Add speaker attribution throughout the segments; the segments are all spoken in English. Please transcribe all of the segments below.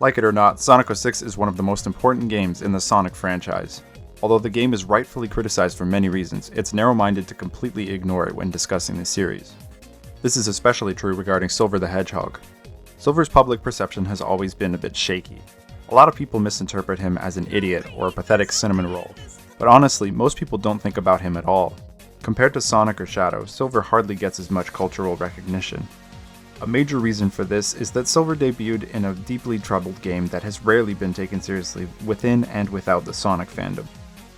Speaker 1: Like it or not, Sonic 06 is one of the most important games in the Sonic franchise. Although the game is rightfully criticized for many reasons, it's narrow-minded to completely ignore it when discussing the series. This is especially true regarding Silver the Hedgehog. Silver's public perception has always been a bit shaky. A lot of people misinterpret him as an idiot or a pathetic cinnamon roll, but honestly, most people don't think about him at all. Compared to Sonic or Shadow, Silver hardly gets as much cultural recognition. A major reason for this is that Silver debuted in a deeply troubled game that has rarely been taken seriously within and without the Sonic fandom.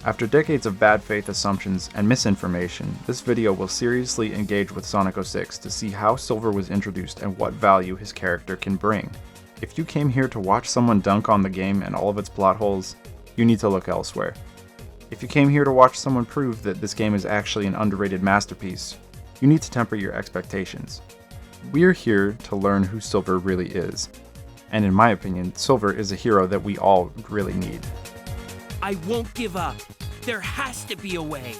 Speaker 1: After decades of bad faith assumptions and misinformation, this video will seriously engage with Sonic 06 to see how Silver was introduced and what value his character can bring. If you came here to watch someone dunk on the game and all of its plot holes, you need to look elsewhere. If you came here to watch someone prove that this game is actually an underrated masterpiece, you need to temper your expectations. We're here to learn who Silver really is, and in my opinion, Silver is a hero that we all really need.
Speaker 2: I won't give up. There has to be a way.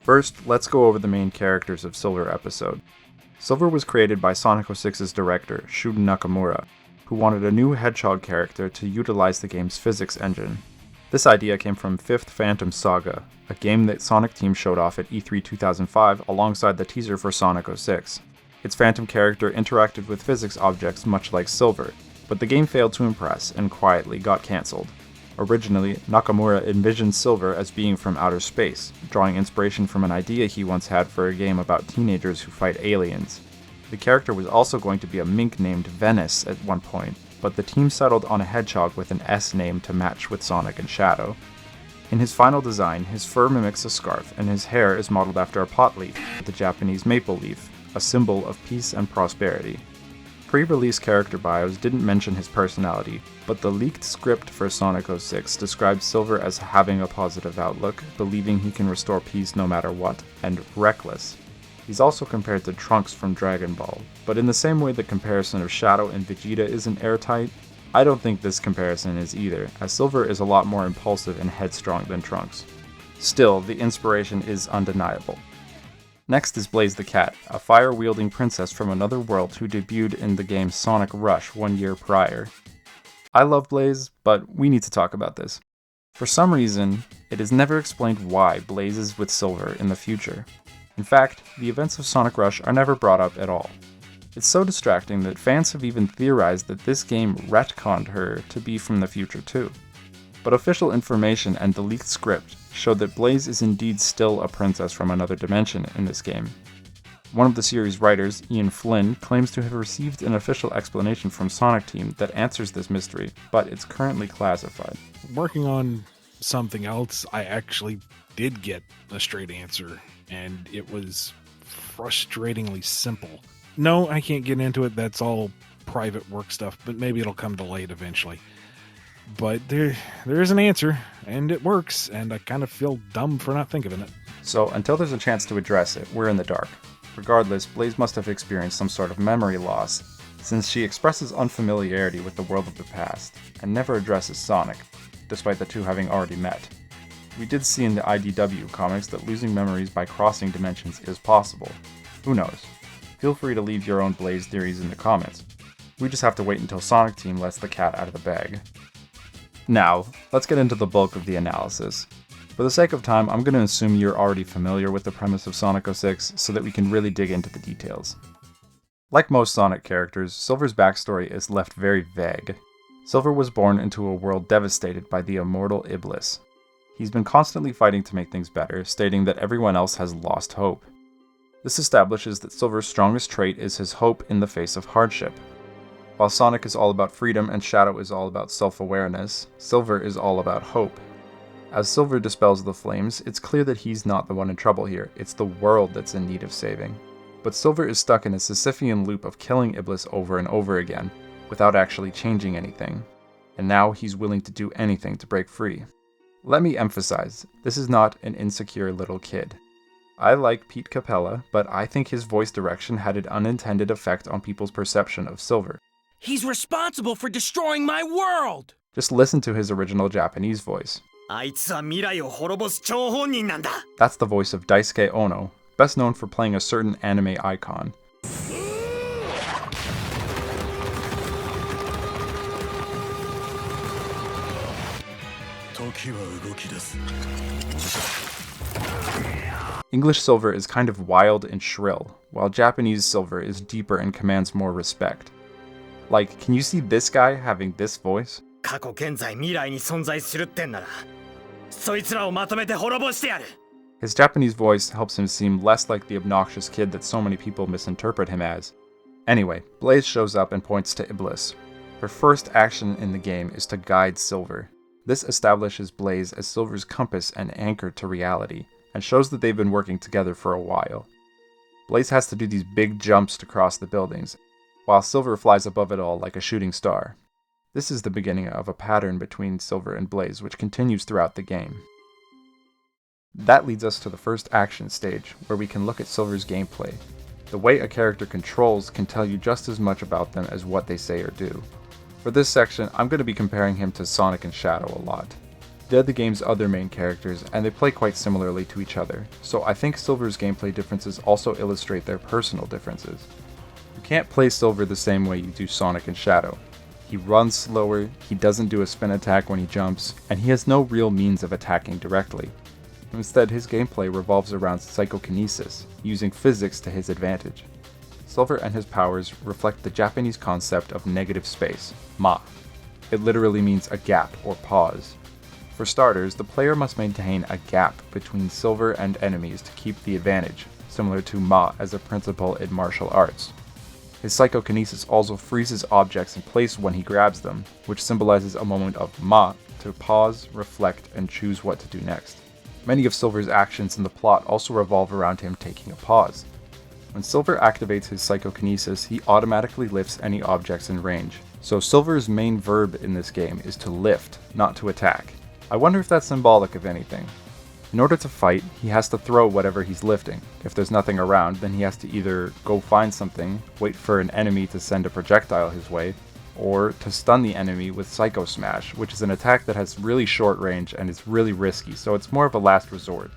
Speaker 1: First, let's go over the main characters of Silver episode. Silver was created by Sonic 06's director, Shuun Nakamura, who wanted a new Hedgehog character to utilize the game's physics engine. This idea came from Fifth Phantom Saga, a game that Sonic Team showed off at E3 2005 alongside the teaser for Sonic 06. Its Phantom character interacted with physics objects much like Silver, but the game failed to impress and quietly got cancelled. Originally, Nakamura envisioned Silver as being from outer space, drawing inspiration from an idea he once had for a game about teenagers who fight aliens. The character was also going to be a mink named Venice at one point, but the team settled on a hedgehog with an S name to match with Sonic and Shadow. In his final design, his fur mimics a scarf and his hair is modeled after a pot leaf, the Japanese maple leaf, a symbol of peace and prosperity. Pre-release character bios didn't mention his personality, but the leaked script for Sonic 06 describes Silver as having a positive outlook, believing he can restore peace no matter what, and reckless. He's also compared to Trunks from Dragon Ball, but in the same way the comparison of Shadow and Vegeta isn't airtight, I don't think this comparison is either, as Silver is a lot more impulsive and headstrong than Trunks. Still, the inspiration is undeniable. Next is Blaze the Cat, a fire-wielding princess from another world who debuted in the game Sonic Rush 1 year prior. I love Blaze, but we need to talk about this. For some reason, it is never explained why Blaze is with Silver in the future. In fact, the events of Sonic Rush are never brought up at all. It's so distracting that fans have even theorized that this game retconned her to be from the future too. But official information and the leaked script show that Blaze is indeed still a princess from another dimension in this game. One of the series' writers, Ian Flynn, claims to have received an official explanation from Sonic Team that answers this mystery, but it's currently classified.
Speaker 3: Working on something else, I actually did get a straight answer, and it was frustratingly simple. No, I can't get into it, that's all private work stuff, but maybe it'll come to light eventually. But there is an answer, and it works, and I kind of feel dumb for not thinking of it.
Speaker 1: So, until there's a chance to address it, we're in the dark. Regardless, Blaze must have experienced some sort of memory loss, since she expresses unfamiliarity with the world of the past, and never addresses Sonic, despite the two having already met. We did see in the IDW comics that losing memories by crossing dimensions is possible. Who knows? Feel free to leave your own Blaze theories in the comments. We just have to wait until Sonic Team lets the cat out of the bag. Now, let's get into the bulk of the analysis. For the sake of time, I'm going to assume you're already familiar with the premise of Sonic 06 so that we can really dig into the details. Like most Sonic characters, Silver's backstory is left very vague. Silver was born into a world devastated by the immortal Iblis. He's been constantly fighting to make things better, stating that everyone else has lost hope. This establishes that Silver's strongest trait is his hope in the face of hardship. While Sonic is all about freedom and Shadow is all about self-awareness, Silver is all about hope. As Silver dispels the flames, it's clear that he's not the one in trouble here, it's the world that's in need of saving. But Silver is stuck in a Sisyphean loop of killing Iblis over and over again, without actually changing anything. And now he's willing to do anything to break free. Let me emphasize, this is not an insecure little kid. I like Pete Capella, but I think his voice direction had an unintended effect on people's perception of Silver.
Speaker 2: He's responsible for destroying my world!
Speaker 1: Just listen to his original Japanese voice.
Speaker 4: あいつは未来を滅ぼす張本人なんだ
Speaker 1: That's the voice of Daisuke Ono, best known for playing a certain anime icon. English Silver is kind of wild and shrill, while Japanese Silver is deeper and commands more respect. Like, can you see this guy having this voice?
Speaker 4: 過去現在未来に存在するってんならそいつらをまとめて滅ぼしてやる
Speaker 1: His Japanese voice helps him seem less like the obnoxious kid that so many people misinterpret him as. Anyway, Blaze shows up and points to Iblis. Her first action in the game is to guide Silver. This establishes Blaze as Silver's compass and anchor to reality, and shows that they've been working together for a while. Blaze has to do these big jumps to cross the buildings, while Silver flies above it all like a shooting star. This is the beginning of a pattern between Silver and Blaze, which continues throughout the game. That leads us to the first action stage, where we can look at Silver's gameplay. The way a character controls can tell you just as much about them as what they say or do. For this section, I'm going to be comparing him to Sonic and Shadow a lot. They're the game's other main characters, and they play quite similarly to each other, so I think Silver's gameplay differences also illustrate their personal differences. You can't play Silver the same way you do Sonic and Shadow. He runs slower, he doesn't do a spin attack when he jumps, and he has no real means of attacking directly. Instead, his gameplay revolves around psychokinesis, using physics to his advantage. Silver and his powers reflect the Japanese concept of negative space, ma. It literally means a gap or pause. For starters, the player must maintain a gap between Silver and enemies to keep the advantage, similar to ma as a principle in martial arts. His psychokinesis also freezes objects in place when he grabs them, which symbolizes a moment of ma to pause, reflect, and choose what to do next. Many of Silver's actions in the plot also revolve around him taking a pause. When Silver activates his psychokinesis, he automatically lifts any objects in range. So Silver's main verb in this game is to lift, not to attack. I wonder if that's symbolic of anything. In order to fight, he has to throw whatever he's lifting. If there's nothing around, then he has to either go find something, wait for an enemy to send a projectile his way, or to stun the enemy with Psycho Smash, which is an attack that has really short range and is really risky, so it's more of a last resort.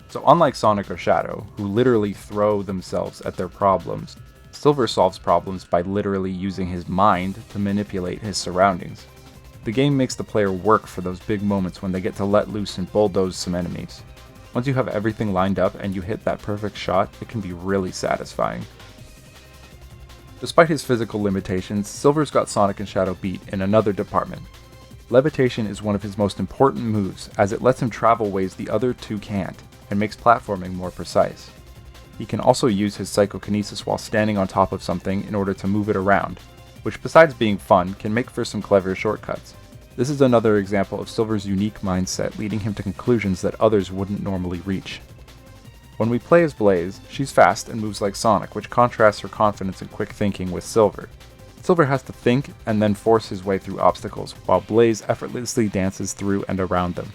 Speaker 1: So unlike Sonic or Shadow, who literally throw themselves at their problems, Silver solves problems by literally using his mind to manipulate his surroundings. The game makes the player work for those big moments when they get to let loose and bulldoze some enemies. Once you have everything lined up and you hit that perfect shot, it can be really satisfying. Despite his physical limitations, Silver's got Sonic and Shadow beat in another department. Levitation is one of his most important moves, as it lets him travel ways the other two can't, and makes platforming more precise. He can also use his psychokinesis while standing on top of something in order to move it around, which besides being fun, can make for some clever shortcuts. This is another example of Silver's unique mindset leading him to conclusions that others wouldn't normally reach. When we play as Blaze, she's fast and moves like Sonic, which contrasts her confidence and quick thinking with Silver. Silver has to think and then force his way through obstacles, while Blaze effortlessly dances through and around them.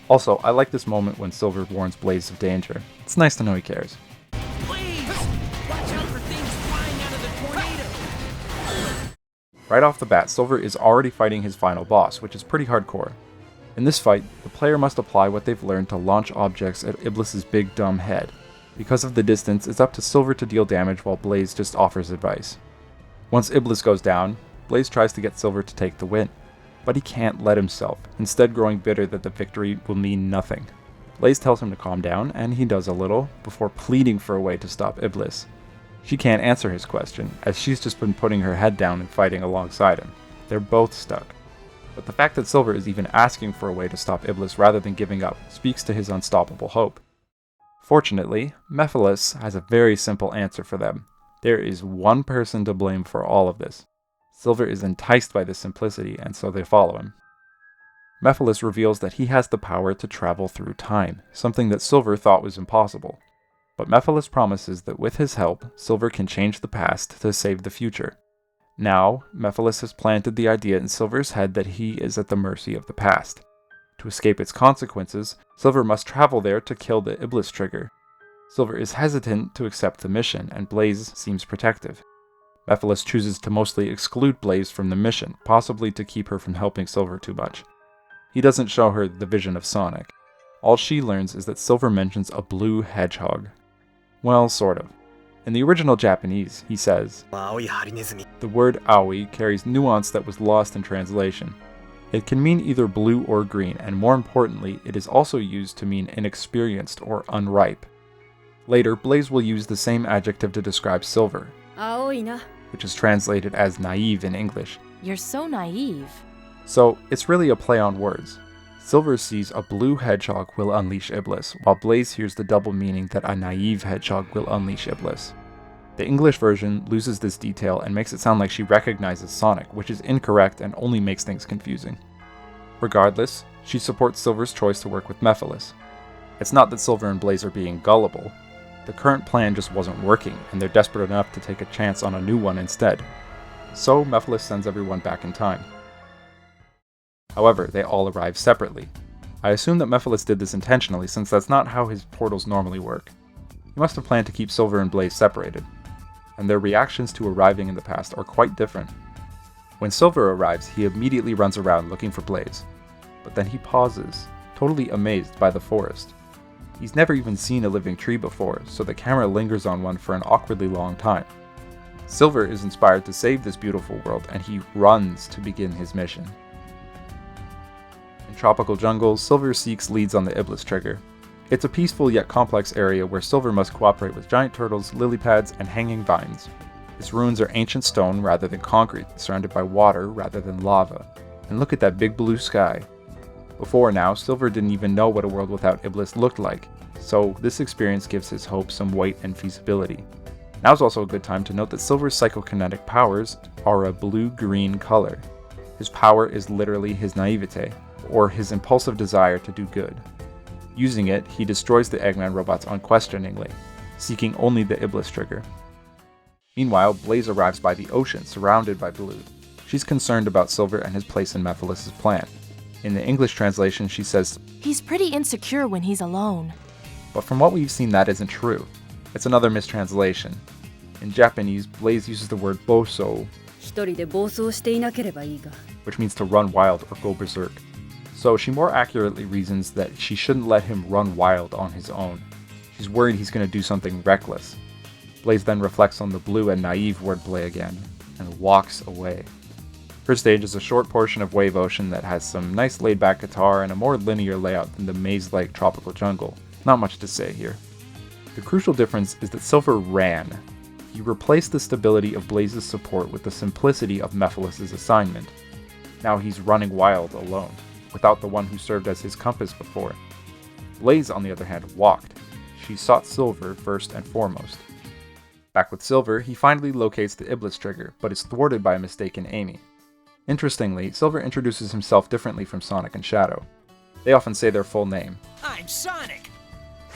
Speaker 1: Also, I like this moment when Silver warns Blaze of danger. It's nice to know he cares.
Speaker 2: Please! Watch out for things flying out of the tornado!
Speaker 1: Right off the bat, Silver is already fighting his final boss, which is pretty hardcore. In this fight, the player must apply what they've learned to launch objects at Iblis's big dumb head. Because of the distance, it's up to Silver to deal damage while Blaze just offers advice. Once Iblis goes down, Blaze tries to get Silver to take the win. But he can't let himself, instead growing bitter that the victory will mean nothing. Blaze tells him to calm down, and he does a little, before pleading for a way to stop Iblis. She can't answer his question, as she's just been putting her head down and fighting alongside him. They're both stuck. But the fact that Silver is even asking for a way to stop Iblis rather than giving up speaks to his unstoppable hope. Fortunately, Mephiles has a very simple answer for them. There is one person to blame for all of this. Silver is enticed by this simplicity, and so they follow him. Mephiles reveals that he has the power to travel through time, something that Silver thought was impossible. But Mephiles promises that with his help, Silver can change the past to save the future. Now, Mephiles has planted the idea in Silver's head that he is at the mercy of the past. To escape its consequences, Silver must travel there to kill the Iblis trigger. Silver is hesitant to accept the mission, and Blaze seems protective. Mephiles chooses to mostly exclude Blaze from the mission, possibly to keep her from helping Silver too much. He doesn't show her the vision of Sonic. All she learns is that Silver mentions a blue hedgehog. Well, sort of. In the original Japanese, he says, the word aoi carries nuance that was lost in translation. It can mean either blue or green, and more importantly, it is also used to mean inexperienced or unripe. Later, Blaze will use the same adjective to describe Silver, which is translated as naive in English.
Speaker 5: You're so naive.
Speaker 1: So, it's really a play on words. Silver sees a blue hedgehog will unleash Iblis, while Blaze hears the double meaning that a naive hedgehog will unleash Iblis. The English version loses this detail and makes it sound like she recognizes Sonic, which is incorrect and only makes things confusing. Regardless, she supports Silver's choice to work with Mephiles. It's not that Silver and Blaze are being gullible. The current plan just wasn't working, and they're desperate enough to take a chance on a new one instead. So Mephiles sends everyone back in time. However, they all arrive separately. I assume that Mephiles did this intentionally, since that's not how his portals normally work. He must have planned to keep Silver and Blaze separated, and their reactions to arriving in the past are quite different. When Silver arrives, he immediately runs around looking for Blaze, but then he pauses, totally amazed by the forest. He's never even seen a living tree before, so the camera lingers on one for an awkwardly long time. Silver is inspired to save this beautiful world, and he runs to begin his mission. In tropical jungles, Silver seeks leads on the Iblis trigger. It's a peaceful yet complex area where Silver must cooperate with giant turtles, lily pads, and hanging vines. Its ruins are ancient stone rather than concrete, surrounded by water rather than lava. And look at that big blue sky. Before now, Silver didn't even know what a world without Iblis looked like, so this experience gives his hope some weight and feasibility. Now's also a good time to note that Silver's psychokinetic powers are a blue-green color. His power is literally his naivete, or his impulsive desire to do good. Using it, he destroys the Eggman robots unquestioningly, seeking only the Iblis trigger. Meanwhile, Blaze arrives by the ocean, surrounded by blue. She's concerned about Silver and his place in Mephiles' plan. In the English translation, she says,
Speaker 5: He's pretty insecure when he's alone.
Speaker 1: but from what we've seen, that isn't true. It's another mistranslation. In Japanese, Blaze uses the word boso, which means to run wild or go berserk. So she more accurately reasons that she shouldn't let him run wild on his own. She's worried he's going to do something reckless. Blaze then reflects on the blue and naive wordplay again, and walks away. Her stage is a short portion of wave ocean that has some nice laid-back guitar and a more linear layout than the maze-like tropical jungle. Not much to say here. The crucial difference is that Silver ran. He replaced the stability of Blaze's support with the simplicity of Mephiles' assignment. Now he's running wild alone, without the one who served as his compass before. Blaze, on the other hand, walked. She sought Silver first and foremost. Back with Silver, he finally locates the Iblis trigger, but is thwarted by a mistaken Amy. Interestingly, Silver introduces himself differently from Sonic and Shadow. They often say their full name.
Speaker 2: I'm Sonic!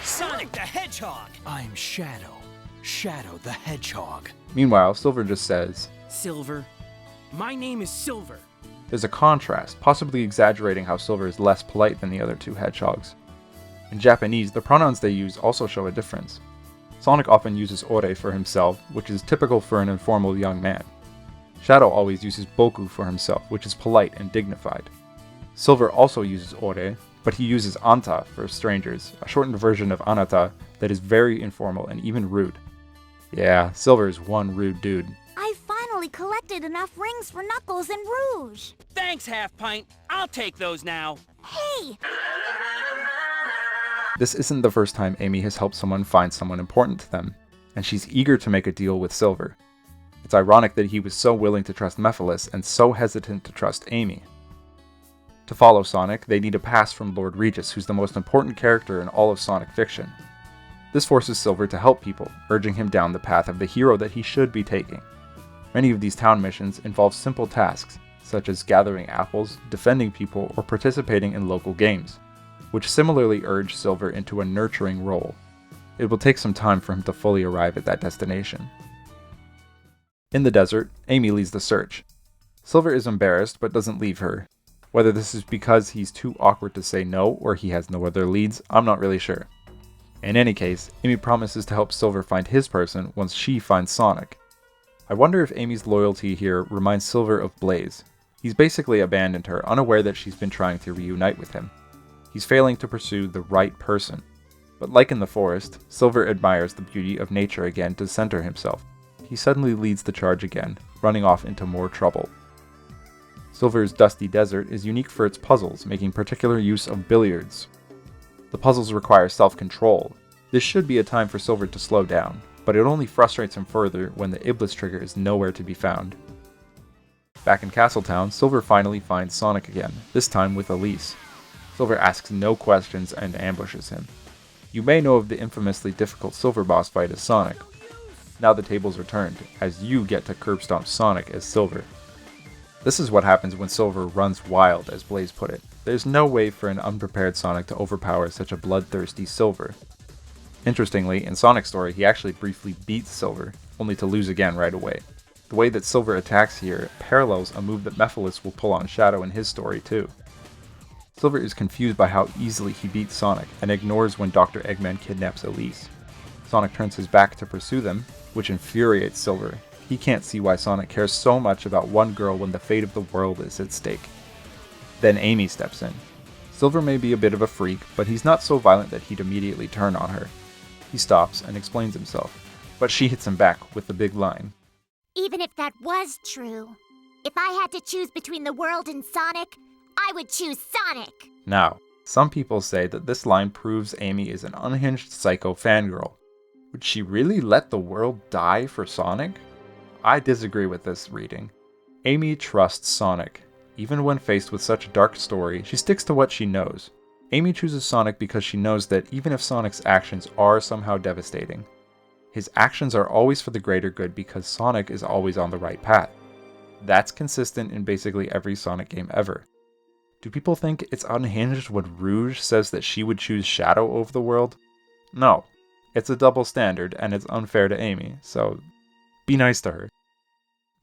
Speaker 2: Sonic the Hedgehog!
Speaker 6: I'm Shadow. Shadow the Hedgehog.
Speaker 1: Meanwhile, Silver just says,
Speaker 2: Silver. My name is Silver.
Speaker 1: There's a contrast, possibly exaggerating how Silver is less polite than the other two hedgehogs. In Japanese, the pronouns they use also show a difference. Sonic often uses ore for himself, which is typical for an informal young man. Shadow always uses boku for himself, which is polite and dignified. Silver also uses ore, but he uses anta for strangers, a shortened version of anata that is very informal and even rude. Yeah, Silver is one rude dude.
Speaker 7: I finally collected enough rings for Knuckles and Rouge.
Speaker 2: Thanks, Half Pint. I'll take those now.
Speaker 7: Hey!
Speaker 1: This isn't the first time Amy has helped someone find someone important to them, and she's eager to make a deal with Silver. It's ironic that he was so willing to trust Mephiles and so hesitant to trust Amy. To follow Sonic, they need a pass from Lord Regis, who's the most important character in all of Sonic fiction. This forces Silver to help people, urging him down the path of the hero that he should be taking. Many of these town missions involve simple tasks, such as gathering apples, defending people, or participating in local games, which similarly urge Silver into a nurturing role. It will take some time for him to fully arrive at that destination. In the desert, Amy leads the search. Silver is embarrassed but doesn't leave her. Whether this is because he's too awkward to say no or he has no other leads, I'm not really sure. In any case, Amy promises to help Silver find his person once she finds Sonic. I wonder if Amy's loyalty here reminds Silver of Blaze. He's basically abandoned her, unaware that she's been trying to reunite with him. He's failing to pursue the right person. But like in the forest, Silver admires the beauty of nature again to center himself. He suddenly leads the charge again, running off into more trouble. Silver's dusty desert is unique for its puzzles, making particular use of billiards. The puzzles require self-control. This should be a time for Silver to slow down, but it only frustrates him further when the Iblis trigger is nowhere to be found. Back in Castletown, Silver finally finds Sonic again, this time with Elise. Silver asks no questions and ambushes him. You may know of the infamously difficult Silver boss fight as Sonic. Now the tables are turned, as you get to curb stomp Sonic as Silver. This is what happens when Silver runs wild, as Blaze put it. There's no way for an unprepared Sonic to overpower such a bloodthirsty Silver. Interestingly, in Sonic's story, he actually briefly beats Silver, only to lose again right away. The way that Silver attacks here parallels a move that Mephiles will pull on Shadow in his story too. Silver is confused by how easily he beats Sonic, and ignores when Dr. Eggman kidnaps Elise. Sonic turns his back to pursue them, which infuriates Silver. He can't see why Sonic cares so much about one girl when the fate of the world is at stake. Then Amy steps in. Silver may be a bit of a freak, but he's not so violent that he'd immediately turn on her. He stops and explains himself, but she hits him back with the big line.
Speaker 7: Even if that was true, if I had to choose between the world and Sonic, I would choose Sonic!
Speaker 1: Now, some people say that this line proves Amy is an unhinged psycho fangirl. Would she really let the world die for Sonic? I disagree with this reading. Amy trusts Sonic. Even when faced with such a dark story, she sticks to what she knows. Amy chooses Sonic because she knows that even if Sonic's actions are somehow devastating, his actions are always for the greater good because Sonic is always on the right path. That's consistent in basically every Sonic game ever. Do people think it's unhinged when Rouge says that she would choose Shadow over the world? No. It's a double standard, and it's unfair to Amy, so be nice to her.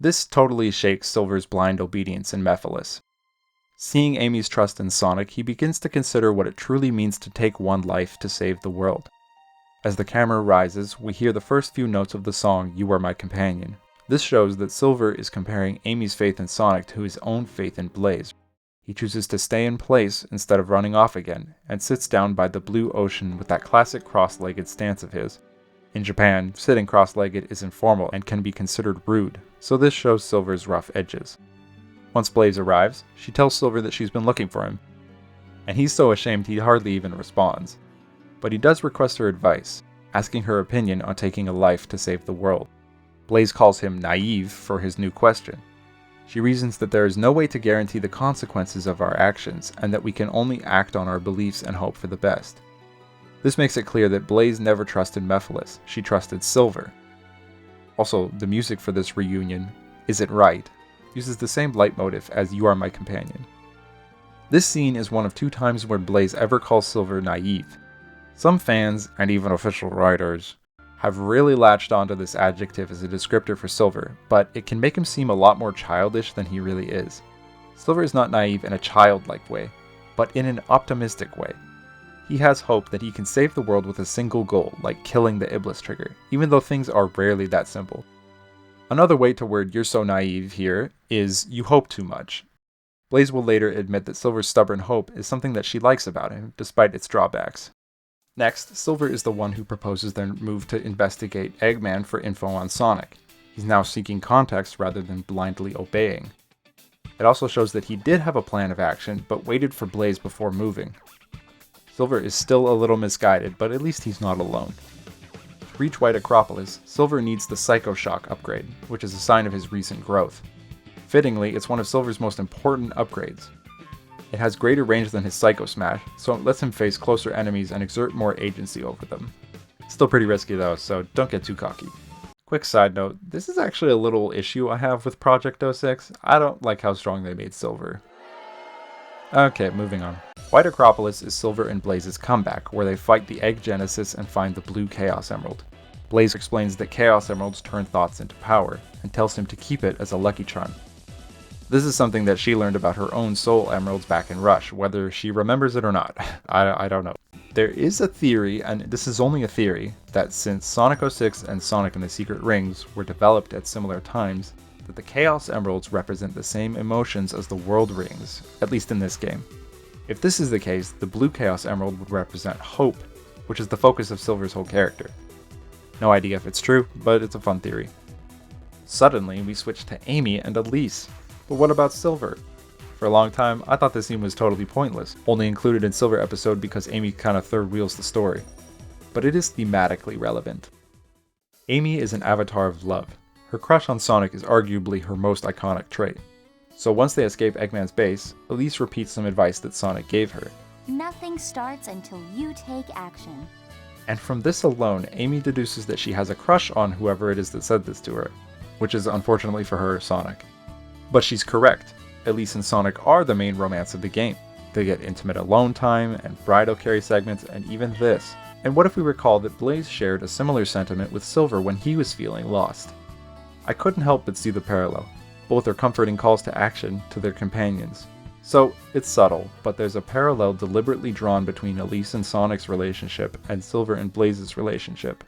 Speaker 1: This totally shakes Silver's blind obedience in Mephiles. Seeing Amy's trust in Sonic, he begins to consider what it truly means to take one life to save the world. As the camera rises, we hear the first few notes of the song You Are My Companion. This shows that Silver is comparing Amy's faith in Sonic to his own faith in Blaze. He chooses to stay in place instead of running off again, and sits down by the blue ocean with that classic cross-legged stance of his. In Japan, sitting cross-legged is informal and can be considered rude, so this shows Silver's rough edges. Once Blaze arrives, she tells Silver that she's been looking for him, and he's so ashamed he hardly even responds. But he does request her advice, asking her opinion on taking a life to save the world. Blaze calls him naive for his new question. She reasons that there is no way to guarantee the consequences of our actions, and that we can only act on our beliefs and hope for the best. This makes it clear that Blaze never trusted Mephiles, she trusted Silver. Also, the music for this reunion, Is It Right?, uses the same leitmotif as You Are My Companion. This scene is one of 2 times where Blaze ever calls Silver naive. Some fans, and even official writers, have really latched onto this adjective as a descriptor for Silver, but it can make him seem a lot more childish than he really is. Silver is not naive in a childlike way, but in an optimistic way. He has hope that he can save the world with a single goal, like killing the Iblis trigger, even though things are rarely that simple. Another way to word "you're so naive" here is "you hope too much." Blaze will later admit that Silver's stubborn hope is something that she likes about him, despite its drawbacks. Next, Silver is the one who proposes their move to investigate Eggman for info on Sonic. He's now seeking context rather than blindly obeying. It also shows that he did have a plan of action, but waited for Blaze before moving. Silver is still a little misguided, but at least he's not alone. To reach White Acropolis, Silver needs the Psycho Shock upgrade, which is a sign of his recent growth. Fittingly, it's one of Silver's most important upgrades. It has greater range than his Psycho Smash, so it lets him face closer enemies and exert more agency over them. Still pretty risky though, so don't get too cocky. Quick side note, this is actually a little issue I have with Project 06. I don't like how strong they made Silver. Okay, moving on. White Acropolis is Silver and Blaze's comeback, where they fight the Egg Genesis and find the blue Chaos Emerald. Blaze explains that Chaos Emeralds turn thoughts into power, and tells him to keep it as a lucky charm. This is something that she learned about her own Soul Emeralds back in Rush, whether she remembers it or not. I don't know. There is a theory, and this is only a theory, that since Sonic 06 and Sonic and the Secret Rings were developed at similar times, that the Chaos Emeralds represent the same emotions as the World Rings, at least in this game. If this is the case, the blue Chaos Emerald would represent hope, which is the focus of Silver's whole character. No idea if it's true, but it's a fun theory. Suddenly, we switch to Amy and Elise, but what about Silver? For a long time, I thought this scene was totally pointless, only included in Silver episode because Amy kinda third wheels the story. But it is thematically relevant. Amy is an avatar of love. Her crush on Sonic is arguably her most iconic trait. So once they escape Eggman's base, Elise repeats some advice that Sonic gave her.
Speaker 8: Nothing starts until you take action.
Speaker 1: And from this alone, Amy deduces that she has a crush on whoever it is that said this to her, which is unfortunately for her, Sonic. But she's correct. Elise and Sonic are the main romance of the game. They get intimate alone time, and bridal carry segments, and even this. And what if we recall that Blaze shared a similar sentiment with Silver when he was feeling lost? I couldn't help but see the parallel. Both are comforting calls to action to their companions. So, it's subtle, but there's a parallel deliberately drawn between Elise and Sonic's relationship and Silver and Blaze's relationship.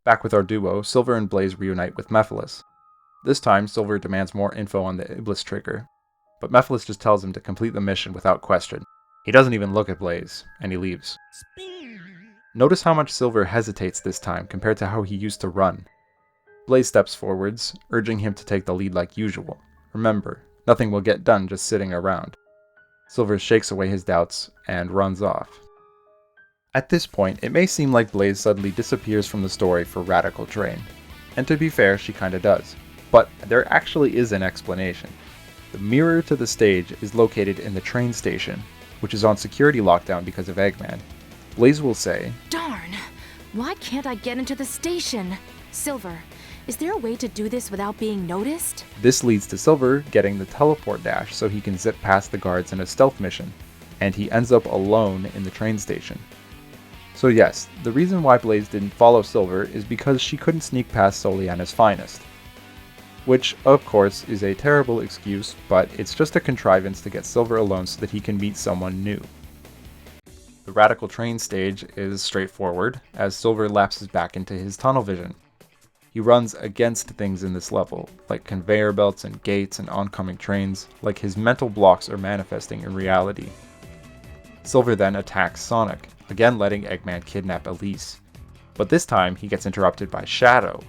Speaker 1: Back with our duo, Silver and Blaze reunite with Mephiles. This time, Silver demands more info on the Iblis trigger, but Mephiles just tells him to complete the mission without question. He doesn't even look at Blaze, and he leaves. Notice how much Silver hesitates this time compared to how he used to run. Blaze steps forwards, urging him to take the lead like usual. Remember, nothing will get done just sitting around. Silver shakes away his doubts and runs off. At this point, it may seem like Blaze suddenly disappears from the story for radical terrain. And to be fair, she kinda does. But there actually is an explanation. The mirror to the stage is located in the train station, which is on security lockdown because of Eggman. Blaze will say,
Speaker 5: Darn! Why can't I get into the station? Silver, is there a way to do this without being noticed?
Speaker 1: This leads to Silver getting the teleport dash so he can zip past the guards in a stealth mission, and he ends up alone in the train station. So yes, the reason why Blaze didn't follow Silver is because she couldn't sneak past Soliana's finest. Which, of course, is a terrible excuse, but it's just a contrivance to get Silver alone so that he can meet someone new. The radical train stage is straightforward, as Silver lapses back into his tunnel vision. He runs against things in this level, like conveyor belts and gates and oncoming trains, like his mental blocks are manifesting in reality. Silver then attacks Sonic, again letting Eggman kidnap Elise. But this time, he gets interrupted by Shadow.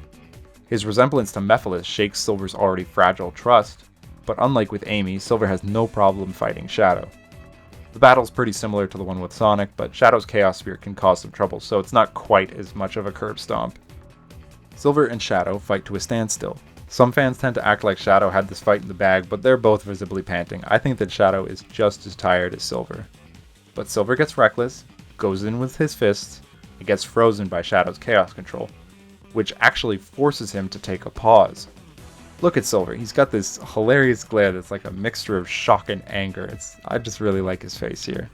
Speaker 1: His resemblance to Mephiles shakes Silver's already fragile trust, but unlike with Amy, Silver has no problem fighting Shadow. The battle's pretty similar to the one with Sonic, but Shadow's Chaos Spear can cause some trouble, so it's not quite as much of a curb stomp. Silver and Shadow fight to a standstill. Some fans tend to act like Shadow had this fight in the bag, but they're both visibly panting. I think that Shadow is just as tired as Silver. But Silver gets reckless, goes in with his fists, and gets frozen by Shadow's Chaos Control, which actually forces him to take a pause. Look at Silver, he's got this hilarious glare that's like a mixture of shock and anger. I just really like his face here.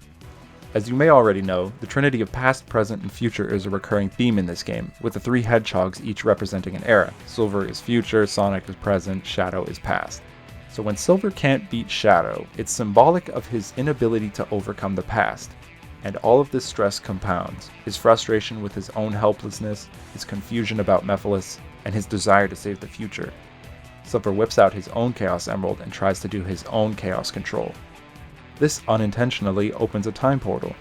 Speaker 1: As you may already know, the trinity of past, present, and future is a recurring theme in this game, with the three hedgehogs each representing an era. Silver is future, Sonic is present, Shadow is past. So when Silver can't beat Shadow, it's symbolic of his inability to overcome the past. And all of this stress compounds, his frustration with his own helplessness, his confusion about Mephiles, and his desire to save the future. Silver whips out his own Chaos Emerald and tries to do his own Chaos Control. This unintentionally opens a time portal.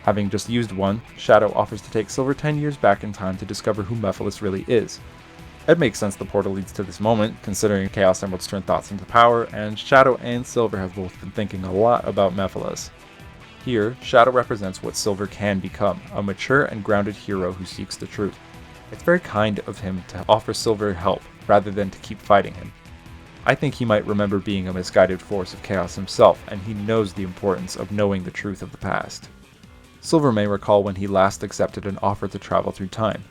Speaker 1: Having just used one, Shadow offers to take Silver 10 years back in time to discover who Mephiles really is. It makes sense the portal leads to this moment, considering Chaos Emeralds turn thoughts into power, and Shadow and Silver have both been thinking a lot about Mephiles. Here, Shadow represents what Silver can become, a mature and grounded hero who seeks the truth. It's very kind of him to offer Silver help, rather than to keep fighting him. I think he might remember being a misguided force of chaos himself, and he knows the importance of knowing the truth of the past. Silver may recall when he last accepted an offer to travel through time.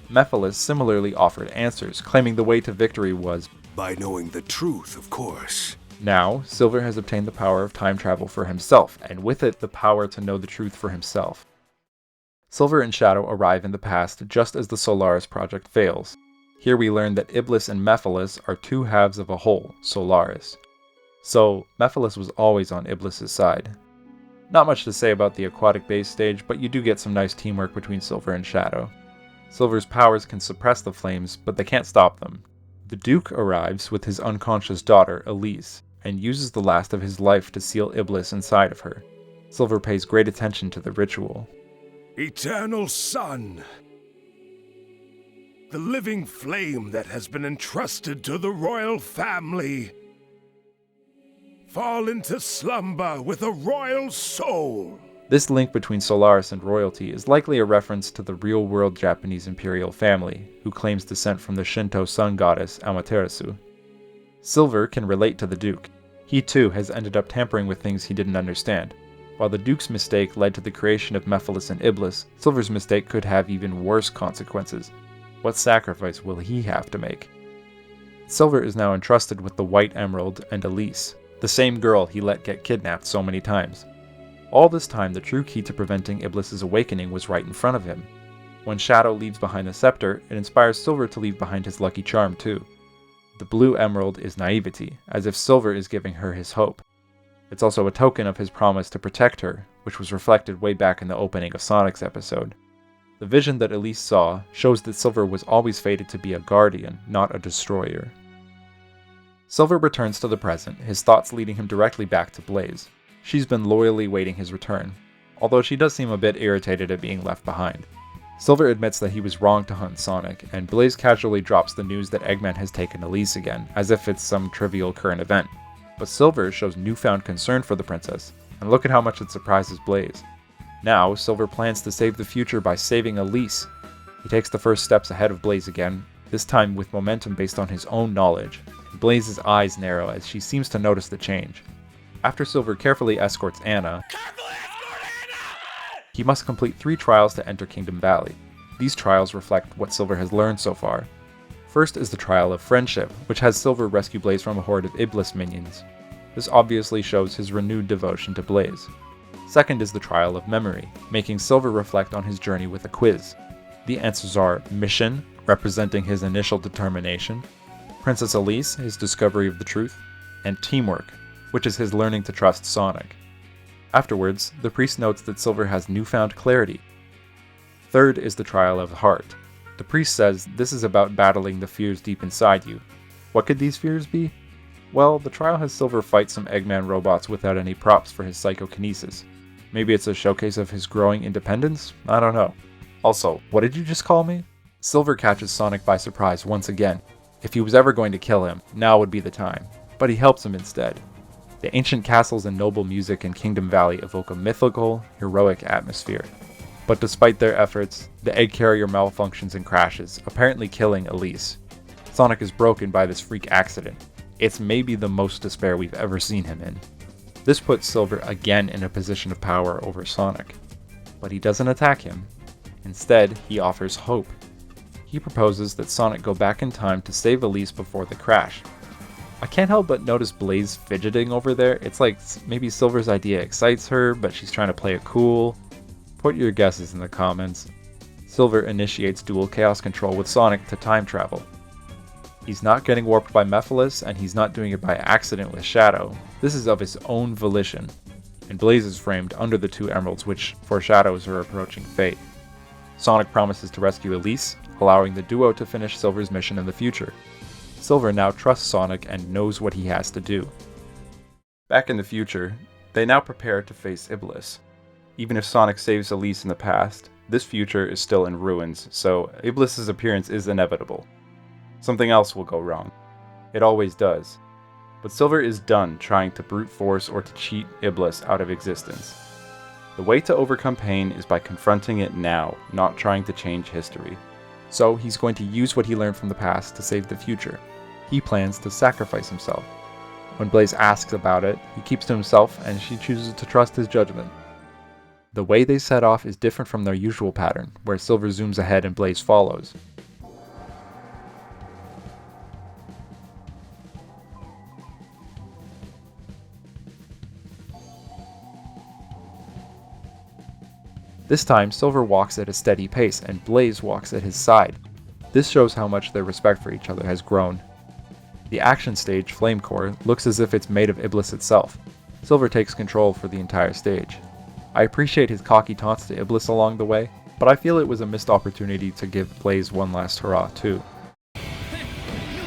Speaker 1: Mephiles similarly offered answers, claiming the way to victory was
Speaker 6: By knowing the truth, of course.
Speaker 1: Now, Silver has obtained the power of time travel for himself, and with it the power to know the truth for himself. Silver and Shadow arrive in the past just as the Solaris Project fails. Here we learn that Iblis and Mephiles are two halves of a whole, Solaris. So, Mephiles was always on Iblis' side. Not much to say about the aquatic base stage, but you do get some nice teamwork between Silver and Shadow. Silver's powers can suppress the flames, but they can't stop them. The Duke arrives with his unconscious daughter, Elise, and uses the last of his life to seal Iblis inside of her. Silver pays great attention to the ritual.
Speaker 9: Eternal Sun, the living flame that has been entrusted to the royal family, fall into slumber with a royal soul.
Speaker 1: This link between Solaris and royalty is likely a reference to the real-world Japanese imperial family, who claims descent from the Shinto sun goddess Amaterasu. Silver can relate to the Duke. He too has ended up tampering with things he didn't understand. While the Duke's mistake led to the creation of Mephiles and Iblis, Silver's mistake could have even worse consequences. What sacrifice will he have to make? Silver is now entrusted with the White Emerald and Elise, the same girl he let get kidnapped so many times. All this time, the true key to preventing Iblis' awakening was right in front of him. When Shadow leaves behind the scepter, it inspires Silver to leave behind his lucky charm too. The blue emerald is naivety, as if Silver is giving her his hope. It's also a token of his promise to protect her, which was reflected way back in the opening of Sonic's episode. The vision that Elise saw shows that Silver was always fated to be a guardian, not a destroyer. Silver returns to the present, his thoughts leading him directly back to Blaze. She's been loyally waiting his return, although she does seem a bit irritated at being left behind. Silver admits that he was wrong to hunt Sonic, and Blaze casually drops the news that Eggman has taken Elise again, as if it's some trivial current event. But Silver shows newfound concern for the princess, and look at how much it surprises Blaze. Now, Silver plans to save the future by saving Elise. He takes the first steps ahead of Blaze again, this time with momentum based on his own knowledge. Blaze's eyes narrow as she seems to notice the change. After Silver carefully escorts Anna, he must complete 3 trials to enter Kingdom Valley. These trials reflect what Silver has learned so far. First is the trial of Friendship, which has Silver rescue Blaze from a horde of Iblis minions. This obviously shows his renewed devotion to Blaze. Second is the trial of Memory, making Silver reflect on his journey with a quiz. The answers are Mission, representing his initial determination, Princess Elise, his discovery of the truth, and Teamwork, which is his learning to trust Sonic. Afterwards, the priest notes that Silver has newfound clarity. Third is the trial of the Heart. The priest says this is about battling the fears deep inside you. What could these fears be? Well, the trial has Silver fight some Eggman robots without any props for his psychokinesis. Maybe it's a showcase of his growing independence? I don't know. Also, what did you just call me? Silver catches Sonic by surprise once again. If he was ever going to kill him, now would be the time. But he helps him instead. The ancient castles and noble music in Kingdom Valley evoke a mythical, heroic atmosphere. But despite their efforts, the egg carrier malfunctions and crashes, apparently killing Elise. Sonic is broken by this freak accident. It's maybe the most despair we've ever seen him in. This puts Silver again in a position of power over Sonic. But he doesn't attack him. Instead, he offers hope. He proposes that Sonic go back in time to save Elise before the crash. I can't help but notice Blaze fidgeting over there. It's like maybe Silver's idea excites her, but she's trying to play it cool. Put your guesses in the comments. Silver initiates dual chaos control with Sonic to time travel. He's not getting warped by Mephiles, and he's not doing it by accident with Shadow. This is of his own volition. And Blaze is framed under the 2 emeralds, which foreshadows her approaching fate. Sonic promises to rescue Elise, allowing the duo to finish Silver's mission in the future. Silver now trusts Sonic and knows what he has to do. Back in the future, they now prepare to face Iblis. Even if Sonic saves Elise in the past, this future is still in ruins, so Iblis' appearance is inevitable. Something else will go wrong. It always does. But Silver is done trying to brute force or to cheat Iblis out of existence. The way to overcome pain is by confronting it now, not trying to change history. So he's going to use what he learned from the past to save the future. He plans to sacrifice himself. When Blaze asks about it, he keeps to himself and she chooses to trust his judgment. The way they set off is different from their usual pattern, where Silver zooms ahead and Blaze follows. This time, Silver walks at a steady pace and Blaze walks at his side. This shows how much their respect for each other has grown. The action stage, Flame Core, looks as if it's made of Iblis itself. Silver takes control for the entire stage. I appreciate his cocky taunts to Iblis along the way, but I feel it was a missed opportunity to give Blaze one last hurrah too.
Speaker 2: No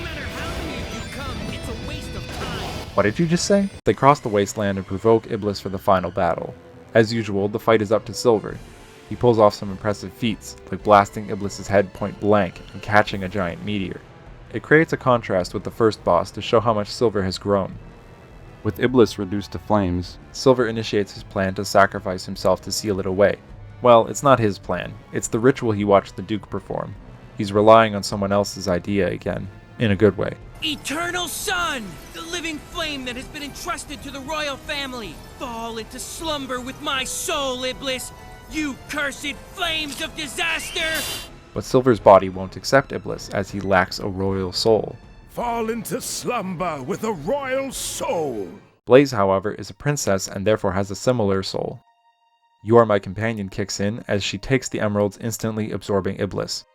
Speaker 2: matter how many of you come, it's a waste of time.
Speaker 1: What did you just say? They cross the wasteland and provoke Iblis for the final battle. As usual, the fight is up to Silver. He pulls off some impressive feats, like blasting Iblis' head point blank and catching a giant meteor. It creates a contrast with the first boss to show how much Silver has grown. With Iblis reduced to flames, Silver initiates his plan to sacrifice himself to seal it away. Well, it's not his plan, it's the ritual he watched the Duke perform. He's relying on someone else's idea again, in a good way.
Speaker 2: Eternal Sun! The living flame that has been entrusted to the royal family! Fall into slumber with my soul, Iblis! You cursed flames of disaster!
Speaker 1: But Silver's body won't accept Iblis as he lacks a royal soul.
Speaker 9: Fall into slumber with a royal soul.
Speaker 1: Blaze, however, is a princess and therefore has a similar soul. You Are My Companion kicks in as she takes the emeralds, instantly absorbing Iblis.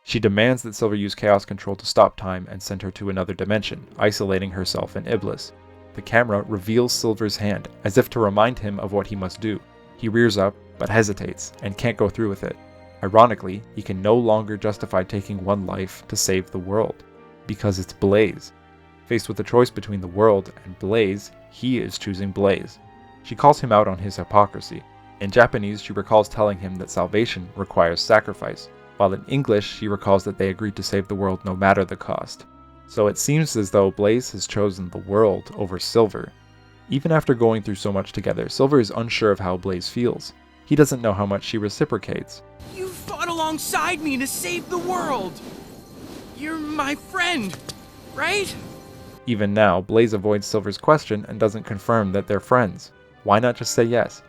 Speaker 1: She demands that Silver use Chaos Control to stop time and send her to another dimension, isolating herself and Iblis. The camera reveals Silver's hand, as if to remind him of what he must do. He rears up, but hesitates, and can't go through with it. Ironically, he can no longer justify taking one life to save the world, because it's Blaze. Faced with the choice between the world and Blaze, he is choosing Blaze. She calls him out on his hypocrisy. In Japanese, she recalls telling him that salvation requires sacrifice, while in English, she recalls that they agreed to save the world no matter the cost. So it seems as though Blaze has chosen the world over Silver. Even after going through so much together, Silver is unsure of how Blaze feels. He doesn't know how much she reciprocates.
Speaker 2: You fought alongside me to save the world! You're my friend, right?
Speaker 1: Even now, Blaze avoids Silver's question and doesn't confirm that they're friends. Why not just say yes?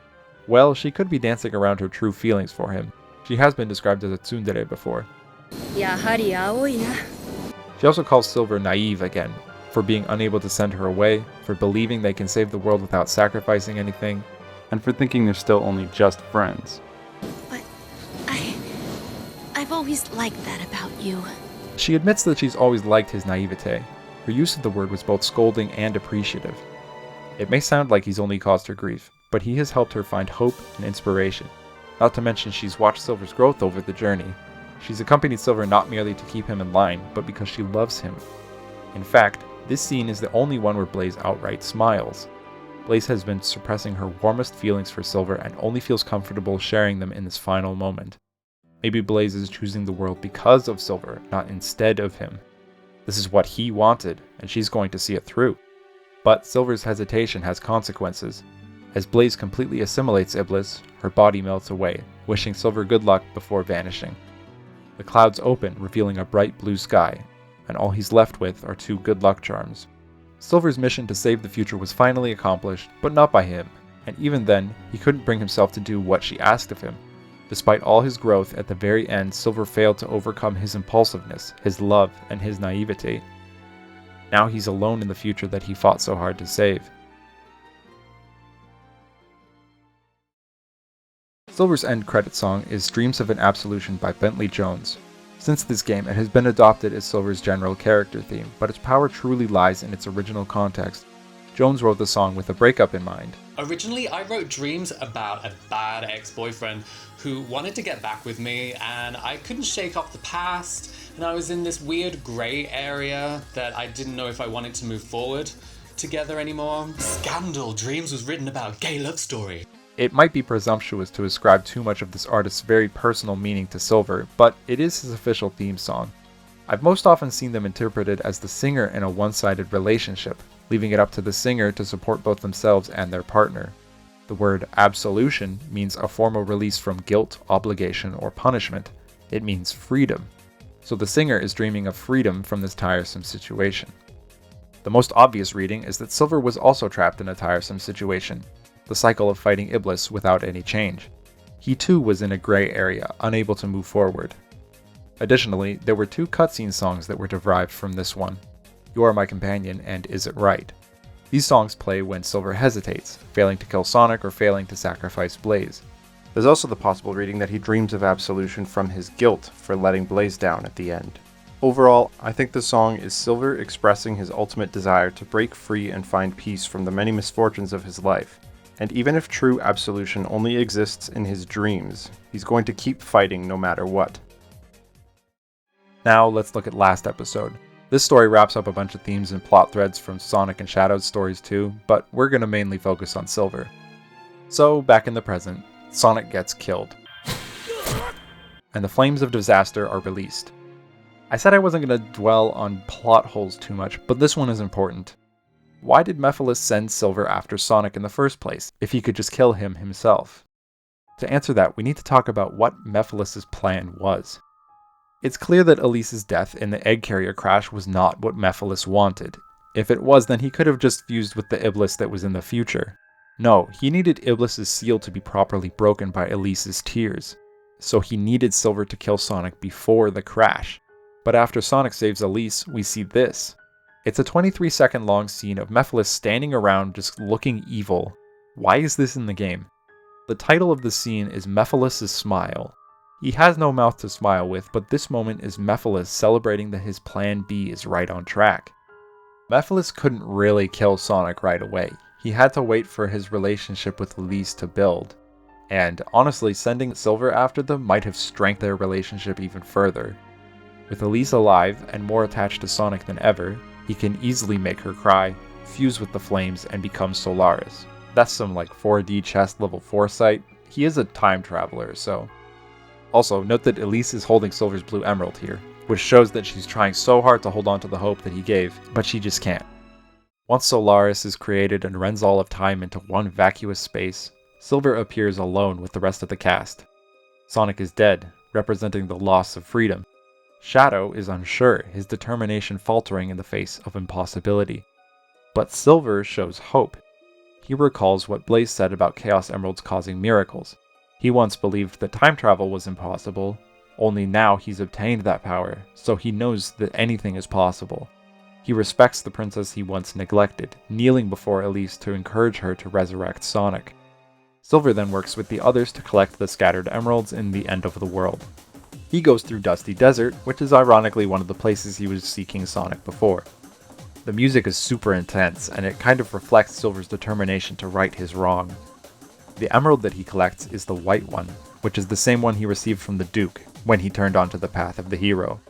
Speaker 1: Well, she could be dancing around her true feelings for him. She has been described as a tsundere before. She also calls Silver naive again, for being unable to send her away, for believing they can save the world without sacrificing anything, and for thinking they're still only just friends.
Speaker 5: But I've always liked that about you.
Speaker 1: She admits that she's always liked his naivete. Her use of the word was both scolding and appreciative. It may sound like he's only caused her grief, but he has helped her find hope and inspiration. Not to mention she's watched Silver's growth over the journey. She's accompanied Silver not merely to keep him in line, but because she loves him. In fact, this scene is the only one where Blaze outright smiles. Blaze has been suppressing her warmest feelings for Silver and only feels comfortable sharing them in this final moment. Maybe Blaze is choosing the world because of Silver, not instead of him. This is what he wanted, and she's going to see it through. But Silver's hesitation has consequences. As Blaze completely assimilates Iblis, her body melts away, wishing Silver good luck before vanishing. The clouds open, revealing a bright blue sky, and all he's left with are 2 good luck charms. Silver's mission to save the future was finally accomplished, but not by him, and even then, he couldn't bring himself to do what she asked of him. Despite all his growth, at the very end, Silver failed to overcome his impulsiveness, his love, and his naivete. Now he's alone in the future that he fought so hard to save. Silver's end credit song is Dreams of an Absolution by Bentley Jones. Since this game, it has been adopted as Silver's general character theme, but its power truly lies in its original context. Jones wrote the song with a breakup in mind.
Speaker 10: Originally, I wrote Dreams about a bad ex-boyfriend who wanted to get back with me, and I couldn't shake off the past, and I was in this weird grey area that I didn't know if I wanted to move forward together anymore. Scandal! Dreams was written about a gay love story.
Speaker 1: It might be presumptuous to ascribe too much of this artist's very personal meaning to Silver, but it is his official theme song. I've most often seen them interpreted as the singer in a one-sided relationship, leaving it up to the singer to support both themselves and their partner. The word absolution means a formal release from guilt, obligation, or punishment. It means freedom. So the singer is dreaming of freedom from this tiresome situation. The most obvious reading is that Silver was also trapped in a tiresome situation, the cycle of fighting Iblis without any change. He too was in a gray area, unable to move forward. Additionally, there were 2 cutscene songs that were derived from this one, You Are My Companion and Is It Right? These songs play when Silver hesitates, failing to kill Sonic or failing to sacrifice Blaze. There's also the possible reading that he dreams of absolution from his guilt for letting Blaze down at the end. Overall, I think the song is Silver expressing his ultimate desire to break free and find peace from the many misfortunes of his life. And even if true absolution only exists in his dreams, he's going to keep fighting no matter what. Now let's look at last episode. This story wraps up a bunch of themes and plot threads from Sonic and Shadow's stories too, but we're going to mainly focus on Silver. So, back in the present, Sonic gets killed. And the flames of disaster are released. I said I wasn't going to dwell on plot holes too much, but this one is important. Why did Mephiles send Silver after Sonic in the first place, if he could just kill him himself? To answer that, we need to talk about what Mephiles' plan was. It's clear that Elise's death in the egg carrier crash was not what Mephiles wanted. If it was, then he could have just fused with the Iblis that was in the future. No, he needed Iblis' seal to be properly broken by Elise's tears. So he needed Silver to kill Sonic before the crash. But after Sonic saves Elise, we see this. It's a 23-second long scene of Mephiles standing around just looking evil. Why is this in the game? The title of the scene is Mephiles' Smile. He has no mouth to smile with, but this moment is Mephiles celebrating that his plan B is right on track. Mephiles couldn't really kill Sonic right away. He had to wait for his relationship with Elise to build. And honestly, sending Silver after them might have strengthened their relationship even further. With Elise alive and more attached to Sonic than ever, he can easily make her cry, fuse with the flames, and become Solaris. That's some 4D chess level foresight. He is a time traveler, so... Also, note that Elise is holding Silver's blue emerald here, which shows that she's trying so hard to hold on to the hope that he gave, but she just can't. Once Solaris is created and rends all of time into one vacuous space, Silver appears alone with the rest of the cast. Sonic is dead, representing the loss of freedom. Shadow is unsure, his determination faltering in the face of impossibility. But Silver shows hope. He recalls what Blaze said about Chaos Emeralds causing miracles. He once believed that time travel was impossible, only now he's obtained that power, so he knows that anything is possible. He respects the princess he once neglected, kneeling before Elise to encourage her to resurrect Sonic. Silver then works with the others to collect the scattered emeralds in the end of the world. He goes through Dusty Desert, which is ironically one of the places he was seeking Sonic before. The music is super intense, and it kind of reflects Silver's determination to right his wrong. The emerald that he collects is the white one, which is the same one he received from the Duke when he turned onto the path of the hero.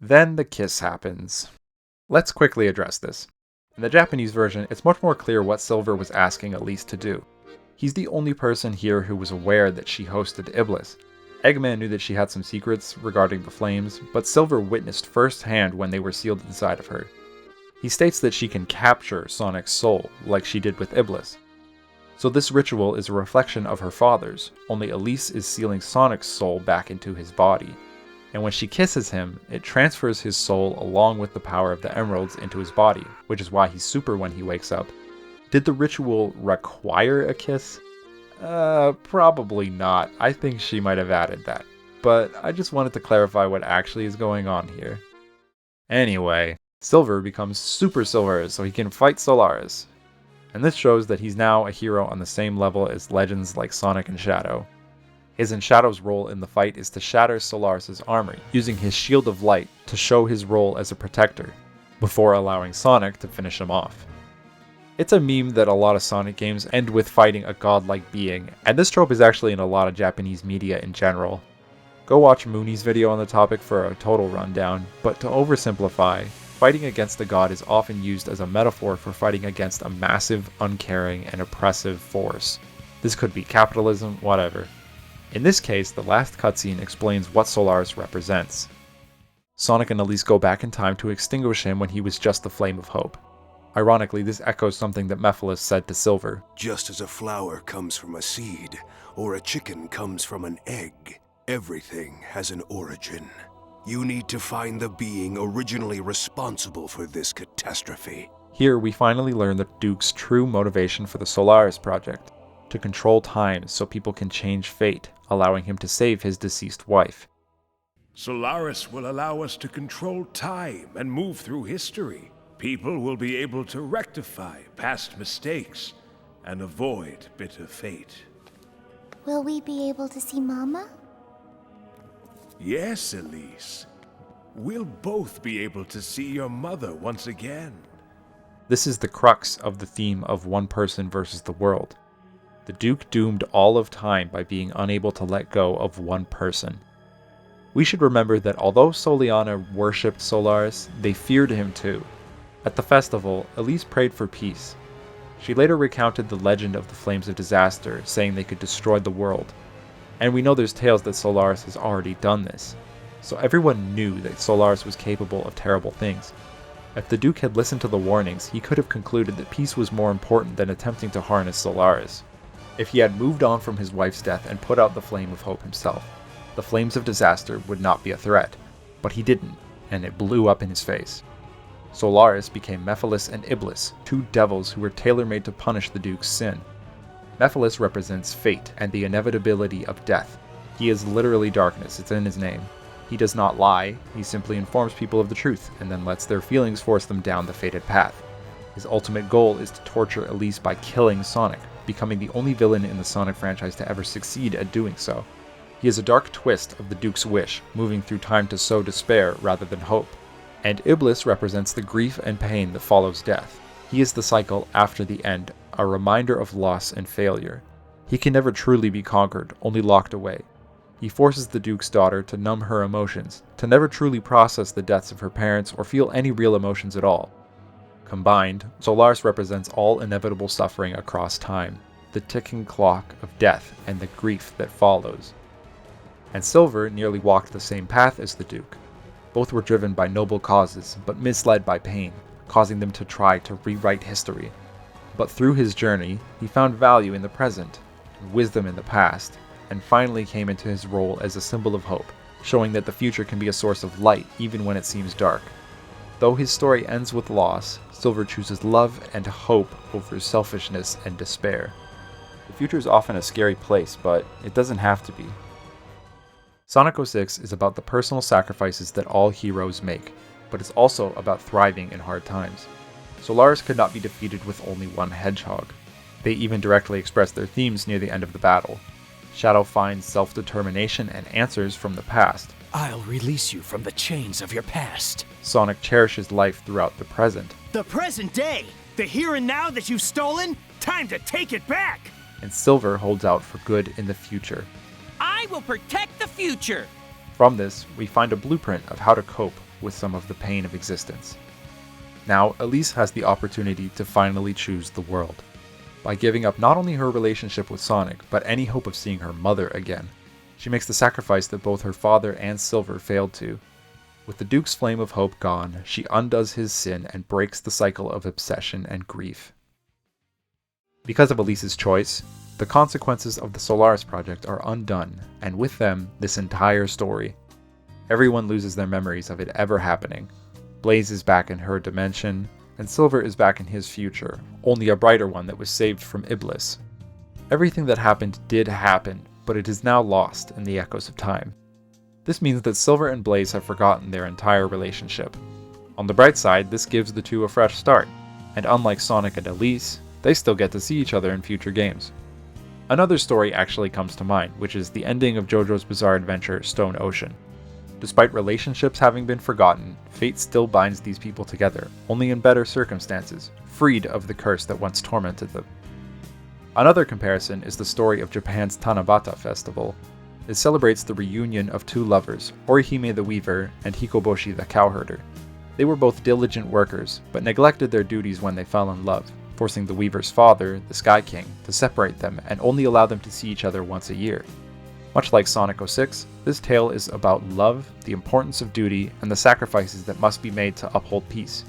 Speaker 1: Then the kiss happens. Let's quickly address this. In the Japanese version, it's much more clear what Silver was asking Elise to do. He's the only person here who was aware that she hosted Iblis. Eggman knew that she had some secrets regarding the flames, but Silver witnessed firsthand when they were sealed inside of her. He states that she can capture Sonic's soul, like she did with Iblis. So this ritual is a reflection of her father's, only Elise is sealing Sonic's soul back into his body. And when she kisses him, it transfers his soul along with the power of the emeralds into his body, which is why he's super when he wakes up. Did the ritual require a kiss? Probably not. I think she might have added that. But I just wanted to clarify what actually is going on here. Anyway, Silver becomes Super Silver so he can fight Solaris. And this shows that he's now a hero on the same level as legends like Sonic and Shadow. His and Shadow's role in the fight is to shatter Solaris' armor, using his Shield of Light to show his role as a protector, before allowing Sonic to finish him off. It's a meme that a lot of Sonic games end with fighting a godlike being, and this trope is actually in a lot of Japanese media in general. Go watch Mooney's video on the topic for a total rundown, but to oversimplify, fighting against a god is often used as a metaphor for fighting against a massive, uncaring, and oppressive force. This could be capitalism, whatever. In this case, the last cutscene explains what Solaris represents. Sonic and Elise go back in time to extinguish him when he was just the flame of hope. Ironically, this echoes something that Mephiles said to Silver.
Speaker 9: Just as a flower comes from a seed, or a chicken comes from an egg, everything has an origin. You need to find the being originally responsible for this catastrophe.
Speaker 1: Here, we finally learn the Duke's true motivation for the Solaris Project, to control time so people can change fate, allowing him to save his deceased wife.
Speaker 9: Solaris will allow us to control time and move through history. People will be able to rectify past mistakes and avoid bitter fate.
Speaker 8: Will we be able to see Mama?
Speaker 9: Yes, Elise. we'll both be able to see your mother once again.
Speaker 1: This is the crux of the theme of one person versus the world. The Duke doomed all of time by being unable to let go of one person. We should remember that although Soliana worshipped Solaris, they feared him too. At the festival, Elise prayed for peace. She later recounted the legend of the Flames of Disaster, saying they could destroy the world. And we know there's tales that Solaris has already done this. So everyone knew that Solaris was capable of terrible things. If the Duke had listened to the warnings, he could have concluded that peace was more important than attempting to harness Solaris. If he had moved on from his wife's death and put out the Flame of Hope himself, the Flames of Disaster would not be a threat. But he didn't, and it blew up in his face. Solaris became Mephiles and Iblis, two devils who were tailor-made to punish the Duke's sin. Mephiles represents fate and the inevitability of death. He is literally darkness, it's in his name. He does not lie, he simply informs people of the truth, and then lets their feelings force them down the fated path. His ultimate goal is to torture Elise by killing Sonic, becoming the only villain in the Sonic franchise to ever succeed at doing so. He is a dark twist of the Duke's wish, moving through time to sow despair rather than hope. And Iblis represents the grief and pain that follows death. He is the cycle after the end, a reminder of loss and failure. He can never truly be conquered, only locked away. He forces the Duke's daughter to numb her emotions, to never truly process the deaths of her parents or feel any real emotions at all. Combined, Solaris represents all inevitable suffering across time, the ticking clock of death and the grief that follows. And Silver nearly walked the same path as the Duke. Both were driven by noble causes, but misled by pain, causing them to try to rewrite history. But through his journey, he found value in the present, and wisdom in the past, and finally came into his role as a symbol of hope, showing that the future can be a source of light even when it seems dark. Though his story ends with loss, Silver chooses love and hope over selfishness and despair. The future is often a scary place, but it doesn't have to be. Sonic 06 is about the personal sacrifices that all heroes make, but it's also about thriving in hard times. Solaris could not be defeated with only one hedgehog. They even directly express their themes near the end of the battle. Shadow finds self-determination and answers from the past.
Speaker 6: I'll release you from the chains of your past.
Speaker 1: Sonic cherishes life throughout the present.
Speaker 4: The present day! The here and now that you've stolen? Time to take it back!
Speaker 1: And Silver holds out for good in the future.
Speaker 2: I will protect the future!
Speaker 1: From this, we find a blueprint of how to cope with some of the pain of existence. Now, Elise has the opportunity to finally choose the world, by giving up not only her relationship with Sonic, but any hope of seeing her mother again. She makes the sacrifice that both her father and Silver failed to. With the Duke's flame of hope gone, she undoes his sin and breaks the cycle of obsession and grief. Because of Elise's choice, the consequences of the Solaris Project are undone, and with them, this entire story. Everyone loses their memories of it ever happening. Blaze is back in her dimension, and Silver is back in his future, only a brighter one that was saved from Iblis. Everything that happened did happen, but it is now lost in the echoes of time. This means that Silver and Blaze have forgotten their entire relationship. On the bright side, this gives the two a fresh start, and unlike Sonic and Elise, they still get to see each other in future games. Another story actually comes to mind, which is the ending of JoJo's Bizarre Adventure Stone Ocean. Despite relationships having been forgotten, fate still binds these people together, only in better circumstances, freed of the curse that once tormented them. Another comparison is the story of Japan's Tanabata Festival. It celebrates the reunion of two lovers, Orihime the Weaver and Hikoboshi the Cowherder. They were both diligent workers, but neglected their duties when they fell in love, forcing the Weaver's father, the Sky King, to separate them and only allow them to see each other once a year. Much like Sonic 06, this tale is about love, the importance of duty, and the sacrifices that must be made to uphold peace.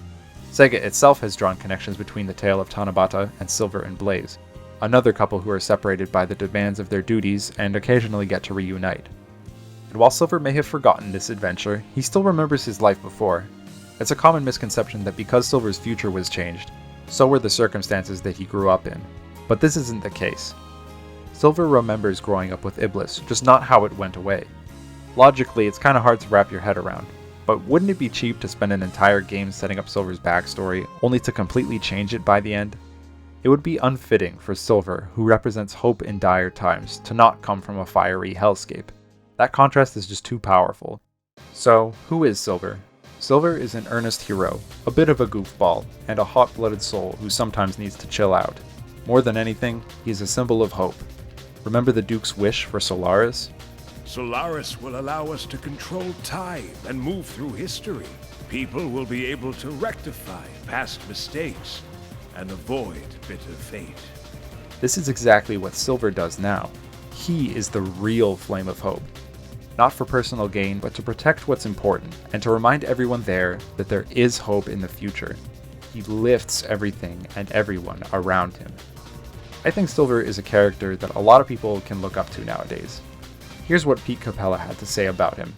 Speaker 1: Sega itself has drawn connections between the tale of Tanabata and Silver and Blaze, another couple who are separated by the demands of their duties and occasionally get to reunite. And while Silver may have forgotten this adventure, he still remembers his life before. It's a common misconception that because Silver's future was changed, so were the circumstances that he grew up in. But this isn't the case. Silver remembers growing up with Iblis, just not how it went away. Logically, it's kinda hard to wrap your head around, but wouldn't it be cheap to spend an entire game setting up Silver's backstory, only to completely change it by the end? It would be unfitting for Silver, who represents hope in dire times, to not come from a fiery hellscape. That contrast is just too powerful. So, who is Silver? Silver is an earnest hero, a bit of a goofball, and a hot-blooded soul who sometimes needs to chill out. More than anything, he's a symbol of hope. Remember the Duke's wish for Solaris?
Speaker 11: Solaris will allow us to control time and move through history. People will be able to rectify past mistakes and avoid bitter fate.
Speaker 1: This is exactly what Silver does now. He is the real flame of hope. Not for personal gain, but to protect what's important, and to remind everyone there that there is hope in the future. He lifts everything and everyone around him. I think Silver is a character that a lot of people can look up to nowadays. Here's what Pete Capella had to say about him.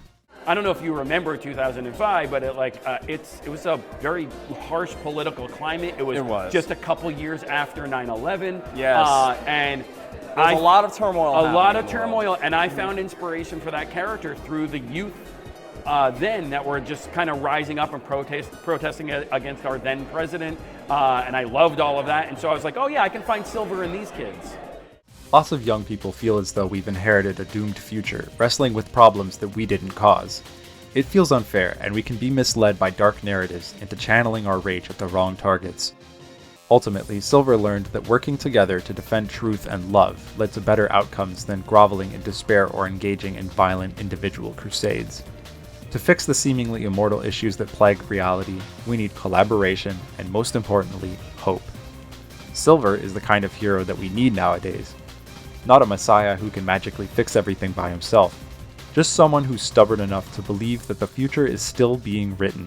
Speaker 12: I don't know if you remember 2005, but it was a very harsh political climate. It was just a couple years after 9/11.
Speaker 13: Yes.
Speaker 12: And
Speaker 13: there's a lot of turmoil.
Speaker 12: A lot of turmoil, and I found inspiration for that character through the youth then that were just kind of rising up and protesting against our then president. And I loved all of that. And so I was like, oh yeah, I can find Silver in these kids.
Speaker 1: Lots of young people feel as though we've inherited a doomed future, wrestling with problems that we didn't cause. It feels unfair, and we can be misled by dark narratives into channeling our rage at the wrong targets. Ultimately, Silver learned that working together to defend truth and love led to better outcomes than groveling in despair or engaging in violent individual crusades. To fix the seemingly immortal issues that plague reality, we need collaboration and, most importantly, hope. Silver is the kind of hero that we need nowadays. Not a messiah who can magically fix everything by himself, just someone who's stubborn enough to believe that the future is still being written.